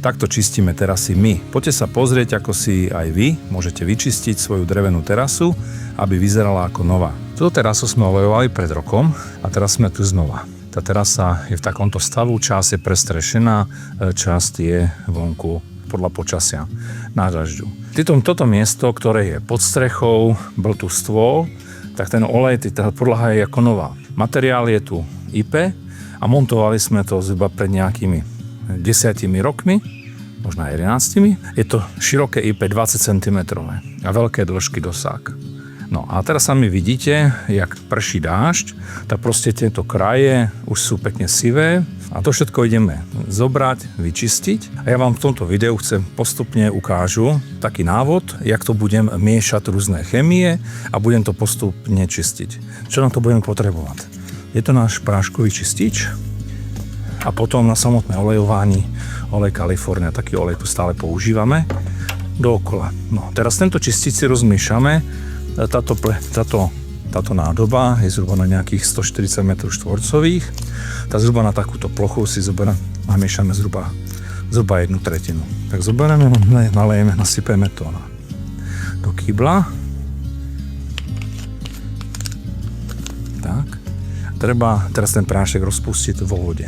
Takto čistíme terasy my. Poďte sa pozrieť, ako si aj vy môžete vyčistiť svoju drevenú terasu, aby vyzerala ako nová. Túto terasu sme olejovali pred rokom a teraz sme tu znova. Tá terasa je v takomto stavu, časť je prestrešená, časť je vonku podľa počasia na dažďu. Toto miesto, ktoré je pod strechou, bol tu stôl, tak ten olej, tá podlaha je ako nová. Materiál je tu IP a montovali sme to zhruba pred nejakými 10 rokmi, možno aj 11. Je to široké IP 20 cm a veľké dĺžky dosah. No a teraz sami vidíte, jak prší dážď, tak proste tieto kraje už sú pekne sivé a to všetko ideme zobrať, vyčistiť. A ja vám v tomto videu postupne ukážu taký návod, jak to budem miešať rôzne chémie a budem to postupne čistiť. Čo na to budeme potrebovať? Je to náš práškový čistič. A potom na samotné olejování, olej California, taký olej tu stále používame dookola. No, teraz tento čistič si rozmiešame. Táto nádoba je zhruba na nejakých 140 m2. Tak zhruba na takúto plochu si namiešame zhruba 1/3. Tak zoberieme, nalejeme, nasypeme to do kýbla. Tak. Treba teraz ten prášek rozpustiť vo vode.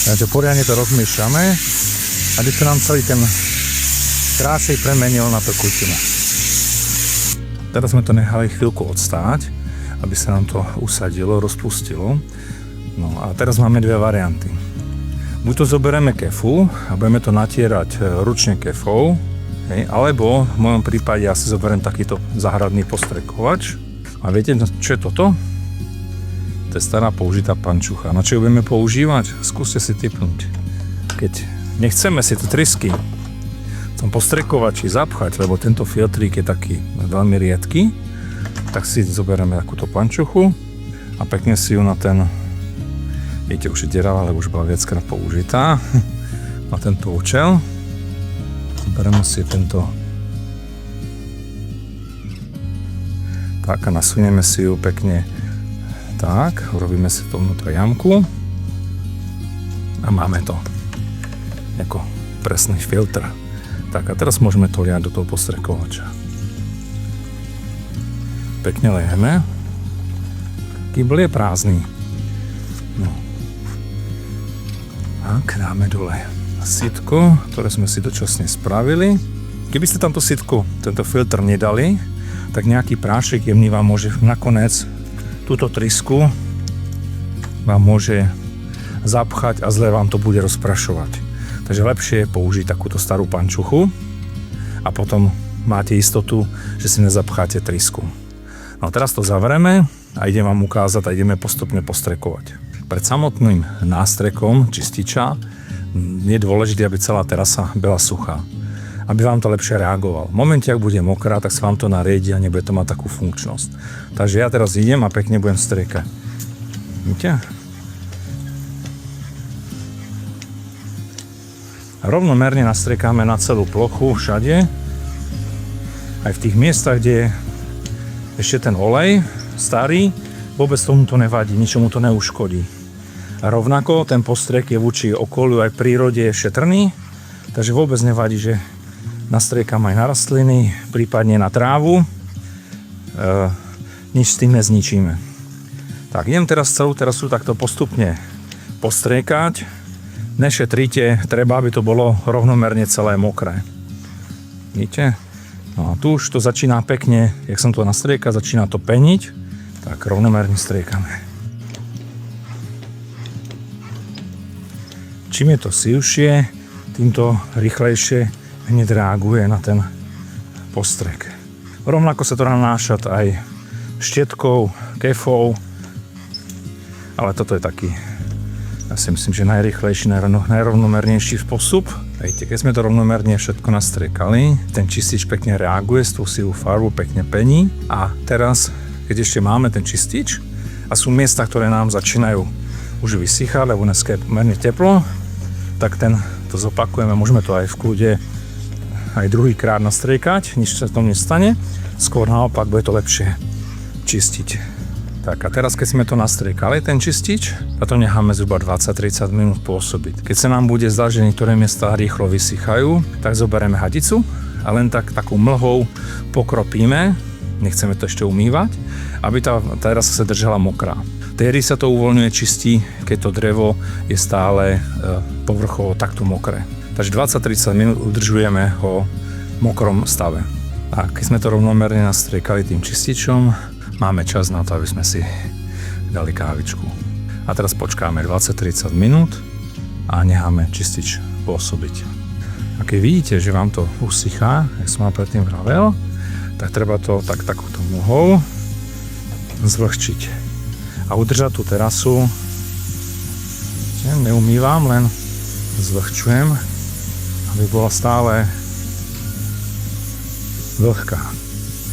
Takže poriadne to rozmiešame, aby sa nám celý ten prášek premenil na tekutinu. Teraz sme to nechali chvíľku odstáť, aby sa nám to usadilo, rozpustilo. No a teraz máme dve varianty. Buď to zoberieme kefu a budeme to natierať ručne kefou, alebo v mojom prípade ja si zoberiem takýto záhradný postrekovač. A viete, čo je toto? To je stará použitá pančucha. Na čo ju budeme používať? Skúste si tipnúť. Keď nechceme si to trysky v tom postrekovači zapchať, lebo tento filtrík je taký veľmi riedky, tak si zoberieme takúto pančuchu a pekne si ju na ten, viete, už je deravá, ale už bola viackrát použitá, na tento účel. Zoberieme si tento tak a nasunieme si ju pekne. Tak, urobíme si to vnútra jamku a máme to ako presný filtr. Tak a teraz môžeme to liať do toho postrekovača. Pekne lejeme. Kýbl je prázdny. No. Tak, dáme dole sitko, ktoré sme si dočasne spravili. Keby ste tamto sitko, tento filtr nedali, tak nejaký prášek jemný vám môže nakoniec túto trysku vám môže zapchať a zle vám to bude rozprašovať. Takže lepšie je použiť takúto starú pančuchu a potom máte istotu, že si nezapcháte trysku. No teraz to zavrieme a idem vám ukázať a ideme postupne postrekovať. Pred samotným nástrekom čističa je dôležité, aby celá terasa bola suchá, aby vám to lepšie reagoval. V momente, ak bude mokrá, tak sa vám to nariedi a nebude to mať takú funkčnosť. Takže ja teraz idem a pekne budem striekať. Vidíte? Rovnomerne nastriekáme na celú plochu všade. Aj v tých miestach, kde je ešte ten olej starý, vôbec tomu to nevadí, ničomu to neuškodí. A rovnako ten postriek je voči okoliu aj prírode šetrný, takže vôbec nevadí, že nastriekam aj na rastliny, prípadne na trávu. Nič s tým nezničíme. Tak, idem teraz celú terasu takto postupne postriekať. Nešetrite, treba, aby to bolo rovnomerne celé mokré. Vidíte? No a tu už to začína pekne, jak som to nastriekal, začína to peniť. Tak rovnomerne striekame. Čím je to sivšie, týmto rýchlejšie hneď reaguje na ten postrek. Rovnako sa to nanášať aj štietkou, kefou, ale toto je taký, ja si myslím, že najrýchlejší, najrovnomernejší spôsob. Hejte, keď sme to rovnomerne všetko nastriekali, ten čistič pekne reaguje s tú sivú farbu, pekne pení. A teraz, keď ešte máme ten čistič a sú miesta, ktoré nám začínajú už vysychať, lebo dneska je pomerne teplo, tak to zopakujeme, môžeme to aj v kľude aj druhýkrát nastriekať, nič sa tomu nestane, skôr naopak bude to lepšie čistiť. Tak a teraz, keď sme to nastriekali, ten čistič, a to necháme zhruba 20-30 minút pôsobiť. Keď sa nám bude zdať, že niektoré miesta rýchlo vysychajú, tak zoberieme hadicu a len takou mlhou pokropíme, nechceme to ešte umývať, aby tá terasa sa držala mokrá. Tedy sa to uvoľňuje, čistí, keď to drevo je stále povrchovo takto mokré. Takže 20-30 minút udržujeme ho v mokrom stave. A keď sme to rovnomerne nastriekali tým čističom, máme čas na to, aby sme si dali kávičku. A teraz počkáme 20-30 minút a necháme čistič pôsobiť. A keď vidíte, že vám to usychá, jak som vám predtým vravel, tak treba to takúto muhou zvlhčiť a udržať tú terasu. Neumývam, len zvlhčujem, aby bola stále vlhká.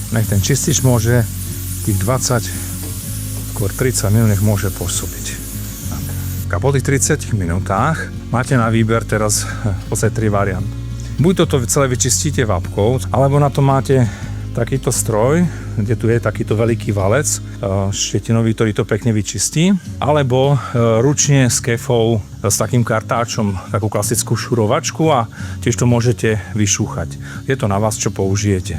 Nech ten čistič môže tých 20, skôr 30 minút nech môže pôsobiť. A po tých 30 minútach máte na výber teraz v podstate 3 varianty. Buď toto celé vyčistíte vapkou, alebo na to máte takýto stroj, kde tu je takýto veľký valec štetinový, ktorý to pekne vyčistí, alebo ručne s kefou, s takým kartáčom, takú klasickú šurovačku a tiež to môžete vyšúchať. Je to na vás, čo použijete.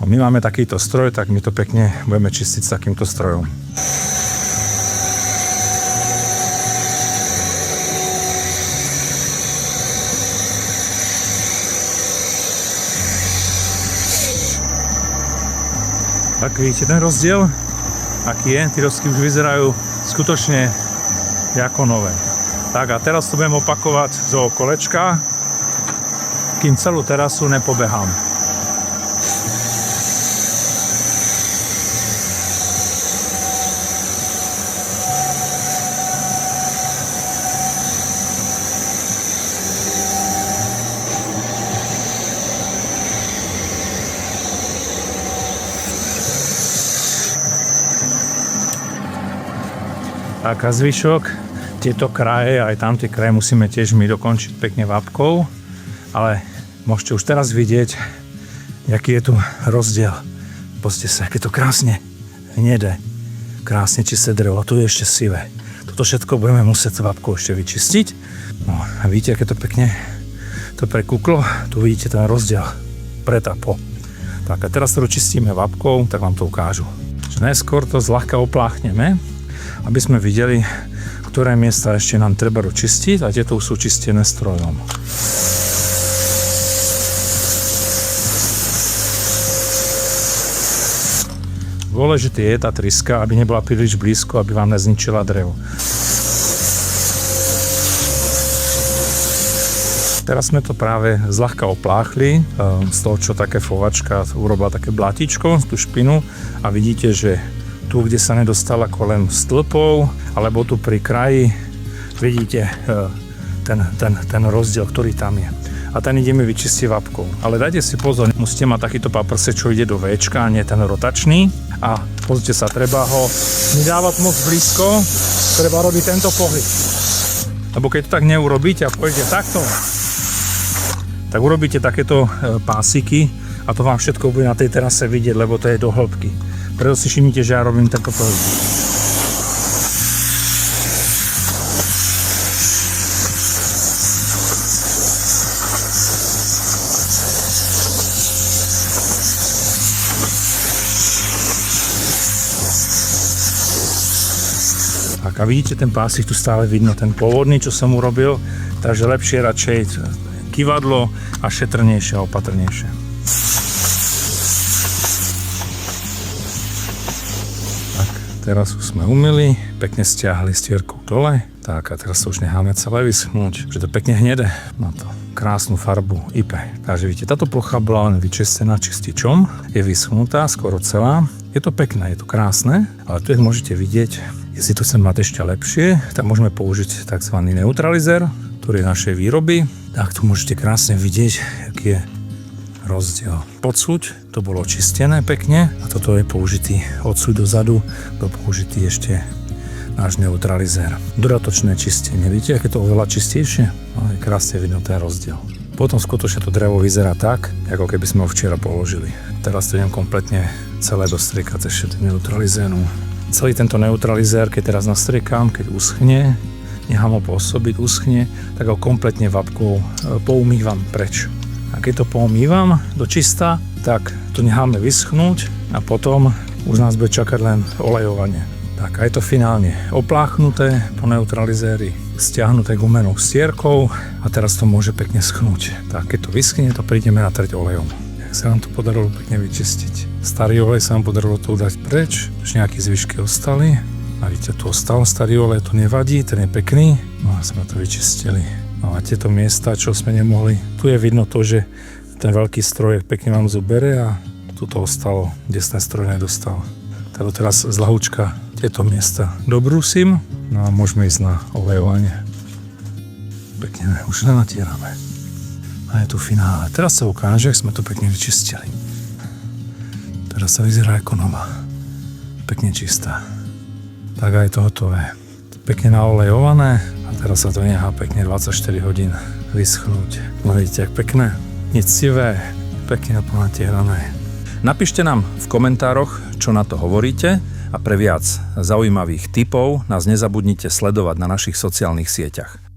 My máme takýto stroj, tak my to pekne budeme čistiť s takýmto strojom. Tak vidíte ten rozdiel, aký je? Tí rozky už vyzerajú skutočne ako nové. Tak a teraz to budem opakovať zo kolečka, kým celú terasu nepobehám. Tak a zvyšok, tieto kraje, aj tam tie kraje musíme tiež my dokončiť pekne vapkou, ale môžete už teraz vidieť, aký je tu rozdiel. Pozrite sa, aké to krásne hnedé, krásne čisté drevo, a tu je ešte sivé. Toto všetko budeme musieť vapkou ešte vyčistiť. No a vidíte, aké to pekne to prekúklo, tu vidíte ten rozdiel pred a po. Tak a teraz to čistíme vapkou, tak vám to ukážu. Najskôr to zľahka opláchneme, aby sme videli, ktoré miesta ešte nám treba dočistiť, a tieto sú čistené strojom. Dôležité je tá tryska, aby nebola príliš blízko, aby vám nezničila drevo. Teraz sme to práve zľahka opláchli, z toho, čo také fovačka urobila také blatíčko, tú špinu, a vidíte, že tu, kde sa nedostala kolem stĺpov, alebo tu pri kraji, vidíte ten rozdiel, ktorý tam je. A ten ideme vyčistiť vapkou. Ale dajte si pozor, musíte mať takýto paprse, čo ide do Včka, a nie ten rotačný. A pozrite sa, treba ho nedávať moc blízko, treba robiť tento pohyb. Lebo keď to tak neurobíte a pôjdete takto, tak urobíte takéto pásiky a to vám všetko bude na tej terase vidieť, lebo to je do hĺbky. Preto si všimnite, že ja robím tento pohyb. Tak a vidíte, ten pásik tu stále vidno, ten pôvodný, čo som urobil, takže lepšie radšej kývadlo a šetrnejšie a opatrnejšie. Teraz už sme umyli, pekne stiahli stierkou dole, tak a teraz to už necháme celé vyschnúť, že to pekne hnedé, má to krásnu farbu IP. Takže vidíte, táto plocha bola len vyčistená čističom, je vyschnutá skoro celá, je to pekné, je to krásne, ale tu môžete vidieť, jestli to chcem mať ešte lepšie, tak môžeme použiť tzv. Neutralizer, ktorý je našej výroby, tak tu môžete krásne vidieť, aký je rozdiel. Podsúď to bolo čistené pekne a toto je použitý odsúď dozadu, bol použitý ešte náš neutralizér. Dodatočné čistenie, vidíte, aké to oveľa čistejšie? No, je krásne vidno ten rozdiel. Potom skutočne to drevo vyzerá tak, ako keby sme ho včera položili. Teraz to idem kompletne celé dostriekať ešte tým neutralizérom. Celý tento neutralizér, keď teraz nastriekam, keď uschne, nechám ho pôsobiť, uschne, tak ho kompletne vapkou poumývam preč. A keď to poumývam do čista, tak to necháme vyschnúť a potom už nás bude čakať len olejovanie. Tak a je to finálne opláchnuté po neutralizéri, stiahnuté gumenou stierkou a teraz to môže pekne schnúť. Tak keď to vyschne, to prídeme natrieť olejom. Jak sa nám to podarilo pekne vyčistiť. Starý olej sa nám podarilo to dať preč, už nejaké zvyšky ostali. A vidíte, tu ostal starý olej, to nevadí, ten je pekný. No a sme to vyčistili. No a tieto miesta, čo sme nemohli, tu je vidno to, že ten veľký stroj pekne vám zubere a tu to ostalo, kde ten stroj nedostal. Tak teraz z lahúčka tieto miesta dobrúsim, no a môžeme ísť na olejovanie. Pekne už len natierame. A je tu finále. Teraz sa ukáže, ak sme to pekne vyčistili. Teraz sa vyzerá ako nová. Pekne čistá. Tak aj to hotové. Pekne naolejované a teraz sa to nechá pekne 24 hodín vyschnúť. No vidíte, jak pekné, necivé, pekne ponatierané. Napíšte nám v komentároch, čo na to hovoríte a pre viac zaujímavých tipov nás nezabudnite sledovať na našich sociálnych sieťach.